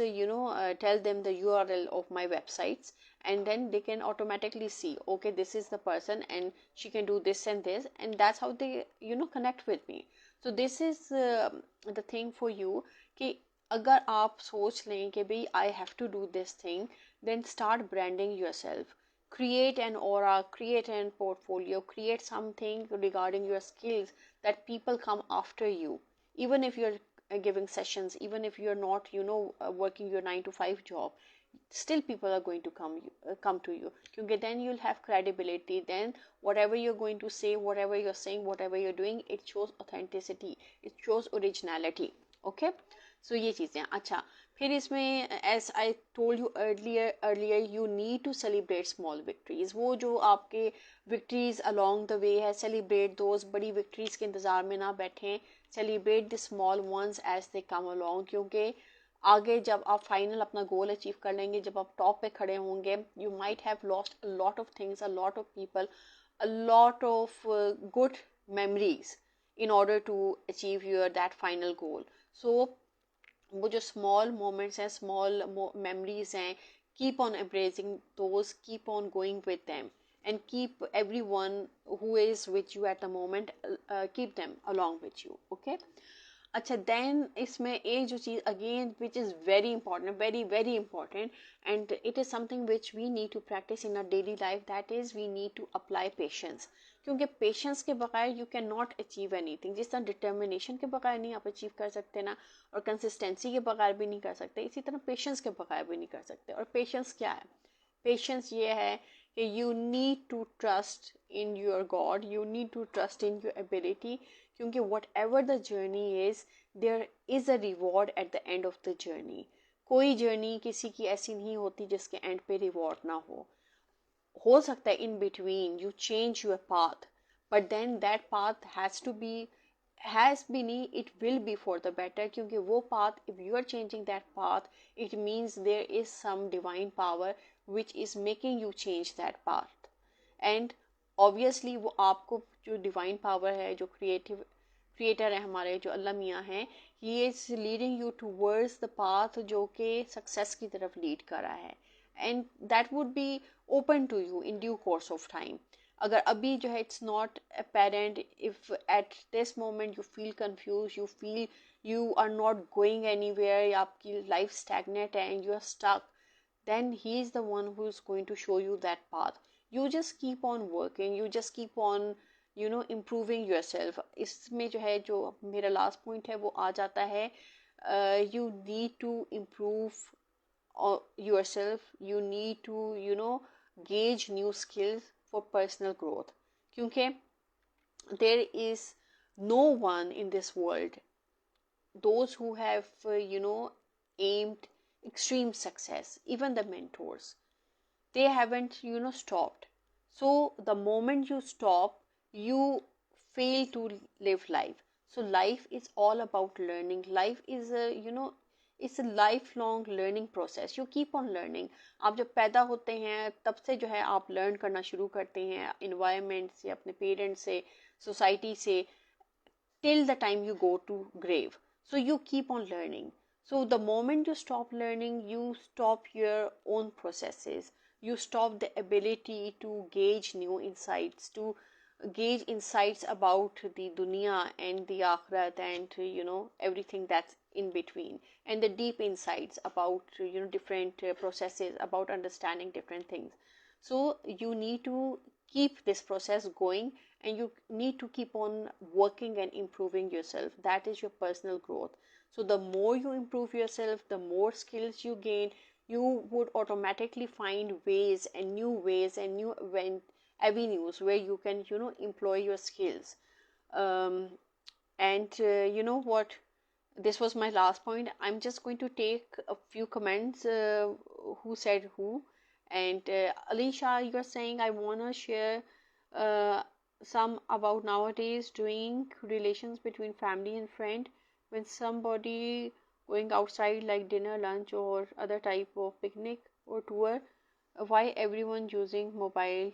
tell them the URL of my websites, and then they can automatically see, okay, this is the person and she can do this and this, and that's how they connect with me. So this is the thing for you कि अगर आप सोच लें कि भाई I have to do this thing, then start branding yourself. Create an aura, create an portfolio, create something regarding your skills that people come after you. Even if you're giving sessions, even if you're not working your 9 to 5 job, still people are going to come to you, because then you'll have credibility. Then whatever you're going to say, whatever you're saying, whatever you're doing, it shows authenticity, it shows originality. Okay, so ये चीज़ें. अच्छा, फिर इसमें as I told you earlier you need to celebrate small victories. वो जो आपके victories along the way है, celebrate those. बड़ी विक्ट्रीज के इंतज़ार में ना बैठें, celebrate the small ones as they come along. क्योंकि आगे जब आप फाइनल अपना गोल अचीव कर लेंगे, जब आप टॉप पे खड़े होंगे, you might have lost a lot of things, a lot of people, a lot of good memories in order to achieve your that final goal. So वो जो स्मॉल मोमेंट्स हैं, स्मॉल मेमोरीज हैं, keep on embracing those, keep on going with them, and keep everyone who is with you at the moment, keep them along with you. Okay. अच्छा, then इसमें एक जो चीज़ again which is very important, very very important, and it is something which we need to practice in our daily life, that is we need to apply patience. क्योंकि patience के बगैर you can not achieve anything. जिस तरह determination के बगैर नहीं आप achieve कर सकते ना, और कंसिस्टेंसी के बगैर भी नहीं कर सकते, इसी तरह पेशेंस के बगैर भी नहीं कर सकते. और पेशेंस क्या है? पेशेंस ये है कि you need to trust in your God, you need to trust in your ability. क्योंकि whatever the journey is, there is a reward at the end of the journey. कोई journey किसी की ऐसी नहीं होती जिसके एंड पे reward ना हो सकता है in between you change your path, but then that path has be नहीं, it will be for the better. क्योंकि वो path, if you are changing that path, it means there is some divine power which is making you change that path. And obviously वो आपको जो divine power है, जो creator है हमारे, जो अल्लाह मियाँ हैं, he is leading you towards the path जो कि सक्सेस की तरफ लीड कर रहा है. And that would be open to you in due course of time. अगर अभी जो है it's not apparent, if at this moment you feel confused, you feel you are not going anywhere, या आपकी लाइफ स्टैग्नेट है and you are stuck, then he is the one who is going to show you that path. You just keep on working, you just keep on improving yourself. इसमें जो है, जो मेरा last point है वो आ जाता है, you need to improve yourself, you need to gauge new skills for personal growth. क्योंकि there is no one in this world, those who have aimed extreme success, even the mentors, they haven't stopped. So the moment you stop, you fail to live life. So life is all about learning. Life is a it's a lifelong learning process. You keep on learning. आप जब पैदा होते हैं तब से जो है आप लर्न करना शुरू करते हैं, इन्वायरमेंट से, अपने पेरेंट्स से, सोसाइटी से, till the time you go to grave. So you keep on learning. So the moment you stop learning, you stop your own processes. You stop the ability to gauge new insights, to gauge insights about the dunya and the akhirat, and everything that's in between, and the deep insights about different processes, about understanding different things. So you need to keep this process going, and you need to keep on working and improving yourself. That is your personal growth. So the more you improve yourself, the more skills you gain, you would automatically find ways and new avenues where you can employ your skills. And you know what, this was my last point. I'm just going to take a few comments, who said who. And Alicia, you're saying, I want to share some about nowadays doing relations between family and friend, when somebody going outside like dinner, lunch, or other type of picnic or tour, why everyone using mobile,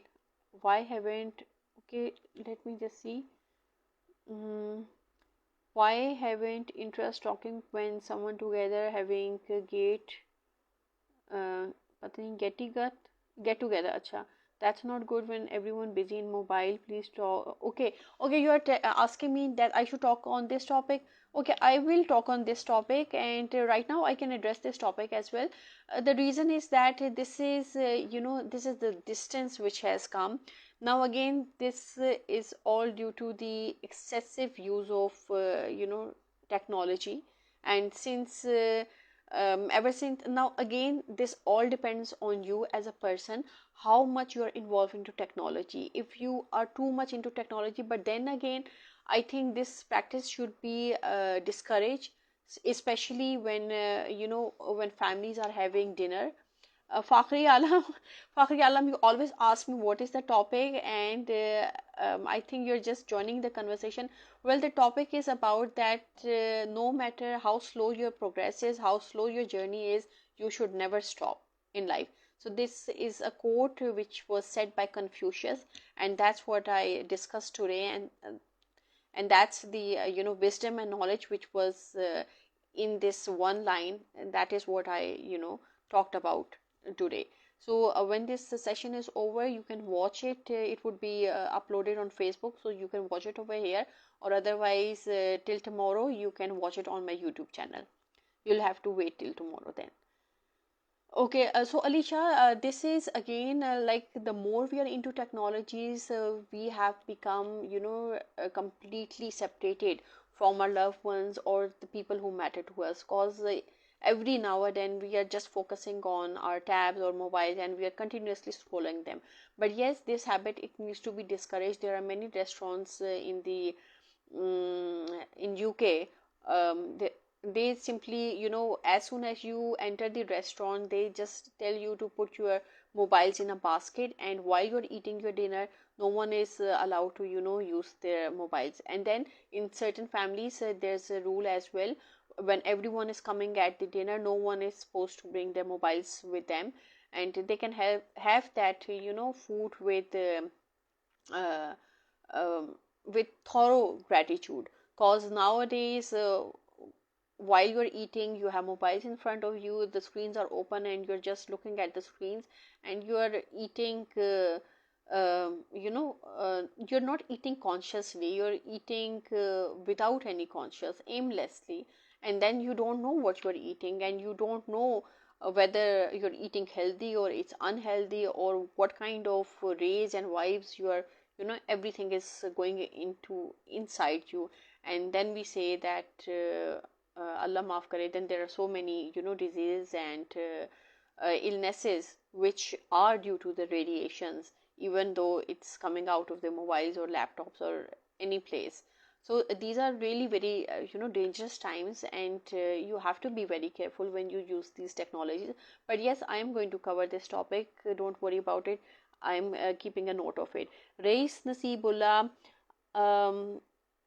why haven't, okay, let me just see. why haven't interest talking when someone together having a पता नहीं get together अच्छा, that's not good when everyone busy in mobile, please talk. Okay, you are asking me that I should talk on this topic. Okay, I will talk on this topic, and right now I can address this topic as well. The reason is that this is this is the distance which has come now. Again, this is all due to the excessive use of technology. And since ever since now, again, this all depends on you as a person, how much you are involved into technology. If you are too much into technology, but then again, I think this practice should be discouraged, especially when when families are having dinner. Fakhri Alam, Fakhri Alam, you always ask me what is the topic, and I think you're just joining the conversation. Well, the topic is about that no matter how slow your progress is, how slow your journey is, you should never stop in life. So this is a quote which was said by Confucius, and that's what I discussed today, and that's the wisdom and knowledge which was in this one line, and that is what I talked about today. So when this session is over, you can watch it. It would be uploaded on Facebook, so you can watch it over here, or otherwise till tomorrow you can watch it on my YouTube channel. You'll have to wait till tomorrow then. Okay, so Alicia, this is again like the more we are into technologies, we have become, completely separated from our loved ones or the people who matter to us. Cause every now and then we are just focusing on our tabs or mobiles, and we are continuously scrolling them. But yes, this habit, it needs to be discouraged. There are many restaurants in the in UK. They simply, as soon as you enter the restaurant, they just tell you to put your mobiles in a basket, and while you're eating your dinner, no one is allowed to, use their mobiles. And then in certain families, there's a rule as well. When everyone is coming at the dinner, no one is supposed to bring their mobiles with them, and they can have that, food uh, um, with thorough gratitude. Cause nowadays, while you're eating, you have mobiles in front of you, the screens are open, and you're just looking at the screens, and you're eating you're not eating consciously, you're eating without any conscious, aimlessly. And then you don't know what you're eating, and you don't know whether you're eating healthy or it's unhealthy, or what kind of rays and vibes you are, everything is going into inside you. And then we say that Allah maaf kare, then there are so many, diseases and illnesses which are due to the radiations, even though it's coming out of the mobiles or laptops or any place. So these are really very, dangerous times, and you have to be very careful when you use these technologies. But yes, I am going to cover this topic. Don't worry about it. I'm keeping a note of it. Reis Naseebullah,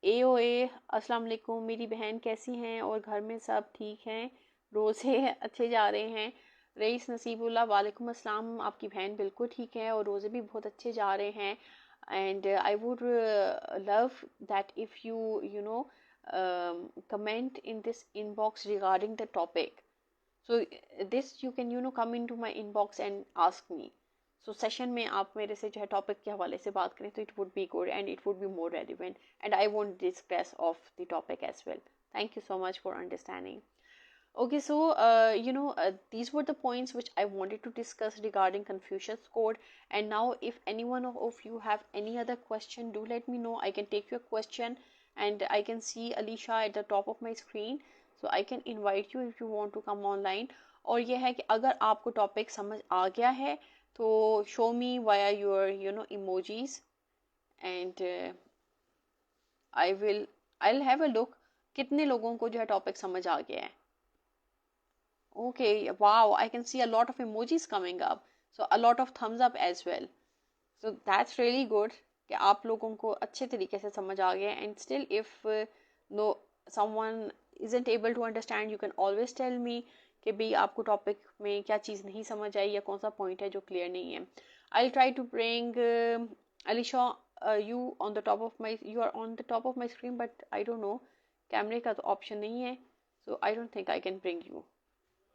ए अस्सलाम वालेकुम, मेरी बहन कैसी हैं और घर में सब ठीक हैं, रोज़े अच्छे जा रहे हैं। रईस नसीबुल्ला, वालेकुम अस्सलाम, आपकी बहन बिल्कुल ठीक है और रोज़े भी बहुत अच्छे जा रहे हैं। And I would love that if you comment in this inbox regarding the topic. So this you can come into my inbox and ask me. So session में आप मेरे से जो है टॉपिक के हवाले से बात करें तो it would be good and it would be more relevant, and I won't digress off the topic as well. Thank you so much for understanding. Okay, so these were the points which I wanted to discuss regarding Confucius Code. And now if any one of you have any other question, do let me know. I can take your question, and I can see Alicia at the top of my screen, so I can invite you if you want to come online. और ये है कि अगर आपको topic समझ आ गया है तो show me via your emojis, and I'll have a look कितने लोगों को जो है टॉपिक समझ आ गया है. Okay, wow, I can see a lot of emojis coming up, so a lot of thumbs up as well. So that's really good कि आप लोगों को अच्छे तरीके से समझ आ गया. And still if no someone isn't able to understand, you can always tell me कि भाई आपको टॉपिक में क्या चीज़ नहीं समझ आई या कौन सा पॉइंट है जो क्लियर नहीं है. I'll try to bring Alisha, you are on the top of my screen, but I don't know, कैमरे का तो ऑप्शन नहीं है, so I don't think I can bring you.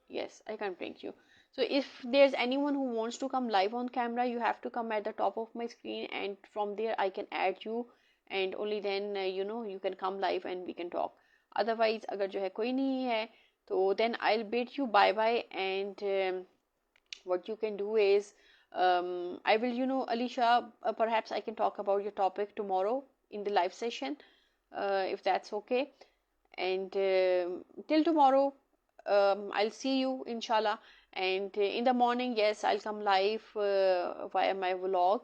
Yes, I can bring you. So if there's anyone who wants to come live on camera, you have to come at the top of my screen, and from there I can add you, and only then you can come live and we can talk. Otherwise, अगर जो है कोई नहीं है, तो then I'll bid you bye bye, and what you can do is I will, Alicia, perhaps I can talk about your topic tomorrow in the live session, if that's okay. And till tomorrow, I'll see you, inshallah. And in the morning, yes, I'll come live via my vlog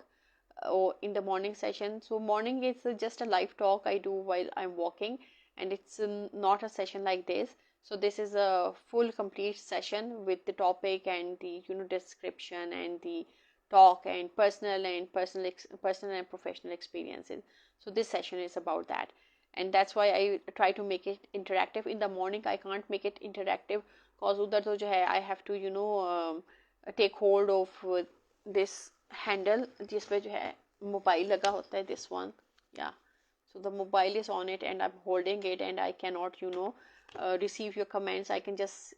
or in the morning session. So morning is just a live talk I do while I'm walking, and it's not a session like this. So this is a full complete session with the topic and the description and the talk and personal and professional experiences. So this session is about that, and that's why I try to make it interactive. In the morning I can't make it interactive because udhar to jo hai I have to take hold of this handle जिसपे जो है mobile लगा होता है, this one, yeah. So the mobile is on it and I'm holding it, and I cannot receive your comments. I can just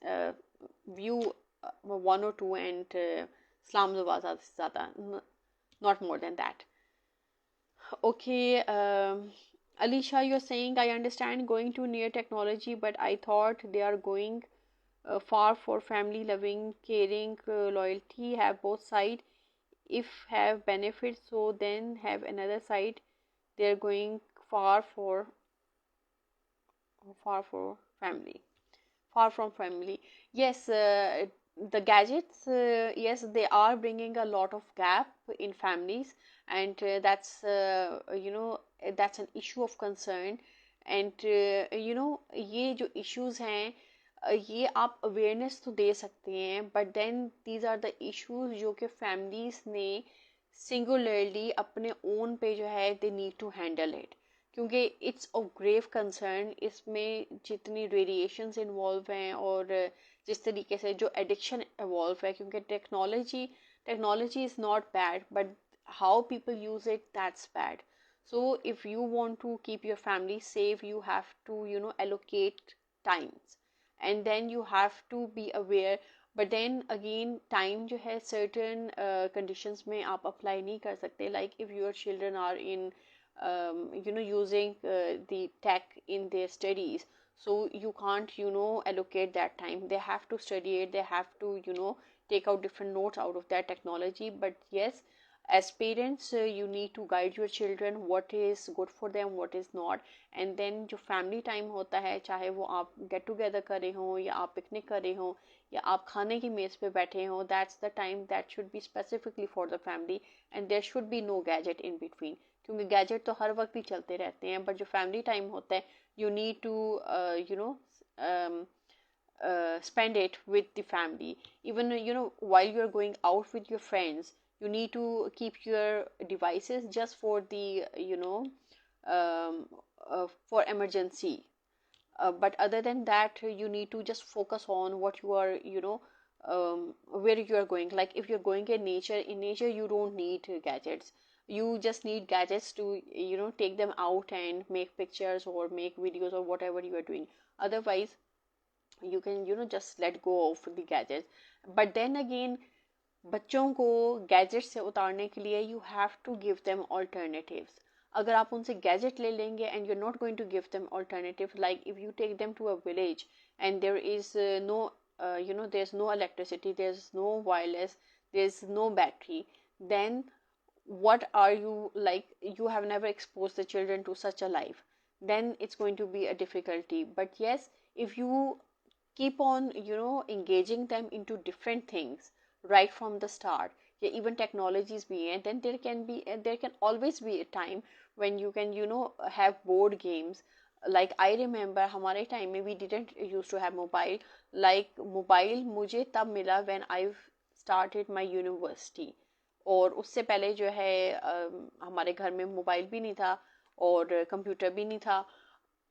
view one or two and salam dua zyada, not more than that. Okay, Alicia, you're saying I understand going to near technology, but I thought they are going far for family loving, caring, loyalty, have both side. If have benefits, so then have another side. They're going far family, far from family. Yes, the gadgets, yes, they are bringing a lot of gap in families, and that's an issue of concern. And ये जो issues हैं, ये आप awareness तो दे सकते हैं, but then these are the issues जो कि फैमिलीज ने सिंगुलरली अपने ओन पे जो है they need to handle it, क्योंकि इट्स ऑफ ग्रेव कंसर्न. इसमें जितनी वेरिएशंस इन्वॉल्व हैं और जिस तरीके से जो एडिक्शन इवॉल्व है, क्योंकि technology is not bad, but how people use it, that's bad. So if you want to keep your family safe, you have to allocate times, and then you have to be aware. But then again, time जो है certain conditions में आप apply नहीं कर सकते. Like if your children are in using the tech in their studies, so you can't allocate that time. They have to study it, they have to take out different notes out of that technology. But yes, as parents, you need to guide your children what is good for them, what is not. And then जो family time होता है, चाहे वो आप get together कर रहे हो या आप पिकनिक कर रहे हो या आप खाने की मेज़ पे बैठे हो, that's the time that should be specifically for the family, and there should be no gadget in between. क्योंकि gadget तो हर वक्त ही चलते रहते हैं, but जो family time होता है, you need to spend it with the family. Even while you're going out with your friends, you need to keep your devices just for the for emergency, but other than that, you need to just focus on what you are where you are going. Like if you're going in nature you don't need gadgets. You just need gadgets to take them out and make pictures or make videos or whatever you are doing. Otherwise you can just let go of the gadgets. But then again, बच्चों को gadget से उतारने के लिए you have to give them alternatives. अगर आप उनसे gadget ले लेंगे and you are not going to give them alternative, like if you take them to a village and there is no there is no electricity, there is no wireless, there is no battery, then what are you, like you have never exposed the children to such a life, then it's going to be a difficulty. But yes, if you keep on engaging them into different things right from the start, yeah, even technologies be, and then there can always be a time when you can have board games. Like I remember हमारे time में we didn't used to have mobile. Like mobile मुझे तब मिला when I started my university, और उससे पहले जो है हमारे घर में मोबाइल भी नहीं था और कंप्यूटर भी नहीं था.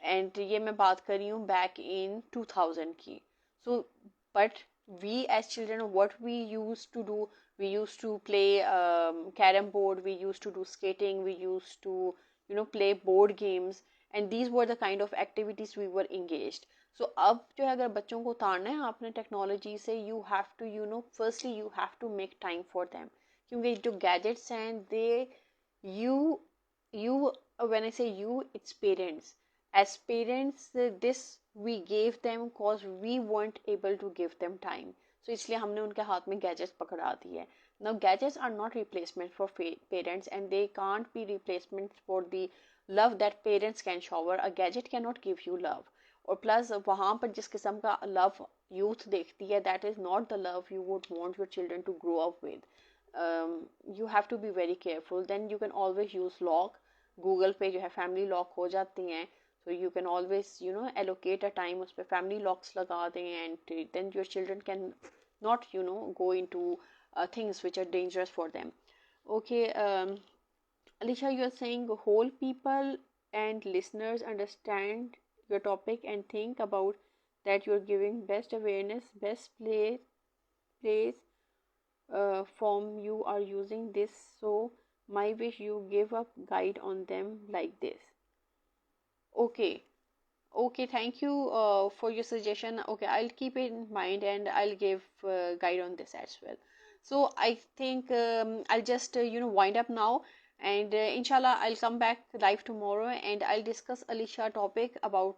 एंड ये मैं बात कर रही हूँ बैक इन 2000 की. So but we as children, what we used to do, we used to play carom board, we used to do skating, we used to play board games. and these were the kind of activities we were engaged. So अब जो है अगर बच्चों को उतारना है आपने technology से, you have to, you know, firstly you have to make time for them, क्योंकि जो gadgets हैं they, you when I say you, it's parents. As parents, this we gave them cause we weren't able to give them time. So इसलिए हमने उनके हाथ में gadgets पकड़ा दी है. Now gadgets are not replacement for parents, and they can't be replacements for the love that parents can shower. A gadget cannot give you love. और plus वहाँ पर जिस किस्म का लव यूथ देखती है, that is not the love you would want your children to grow up with. You have to be very careful. Then you can always use lock. Google पे जो है family lock हो जाती हैं, so you can always, you know, allocate a time उस पे family locks लगा दें, and then your children can not, you know, go into things which are dangerous for them. Okay, Alicia, you are saying whole people and listeners understand your topic and think about that you're giving best awareness, best place form you are using this. So my wish you give up guide on them like this. Okay. Okay, thank you for your suggestion. Okay, I'll keep it in mind and I'll give guide on this as well. So I think I'll just you know, wind up now, and inshallah I'll come back live tomorrow and I'll discuss Alicia topic about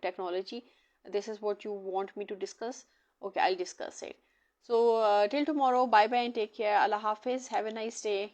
technology. This is what you want me to discuss. Okay, I'll discuss it. So till tomorrow, bye bye and take care. Allah Hafiz. Have a nice day.